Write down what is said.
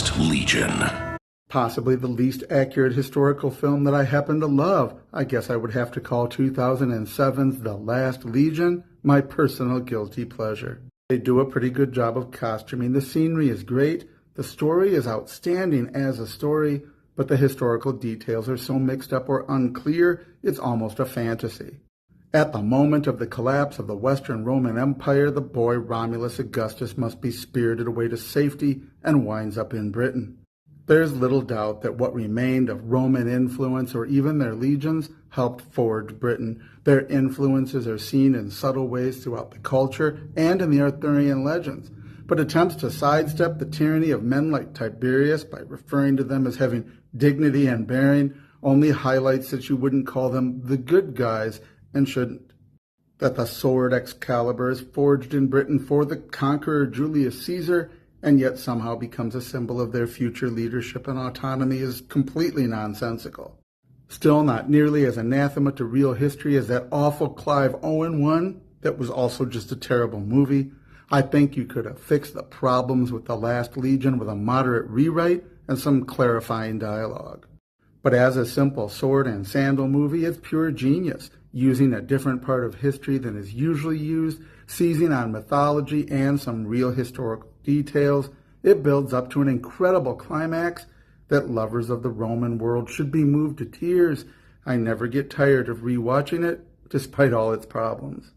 Last Legion. Possibly the least accurate historical film that I happen to love. I guess I would have to call 2007's The Last Legion my personal guilty pleasure. They do a pretty good job of costuming. The scenery is great. The story is outstanding as a story, but the historical details are so mixed up or unclear, it's almost a fantasy. At the moment of the collapse of the Western Roman Empire, the boy Romulus Augustus must be spirited away to safety and winds up in Britain. There's little doubt that what remained of Roman influence or even their legions helped forge Britain. Their influences are seen in subtle ways throughout the culture and in the Arthurian legends, but attempts to sidestep the tyranny of men like Tiberius by referring to them as having dignity and bearing only highlights that you wouldn't call them the good guys and shouldn't. That the sword Excalibur is forged in Britain for the conqueror Julius Caesar and yet somehow becomes a symbol of their future leadership and autonomy is completely nonsensical. Still not nearly as anathema to real history as that awful Clive Owen one that was also just a terrible movie. I think you could have fixed the problems with The Last Legion with a moderate rewrite and some clarifying dialogue. But as a simple sword and sandal movie, it's pure genius, using a different part of history than is usually used, seizing on mythology and some real historical details. It builds up to an incredible climax that lovers of the Roman world should be moved to tears. I never get tired of rewatching it, despite all its problems.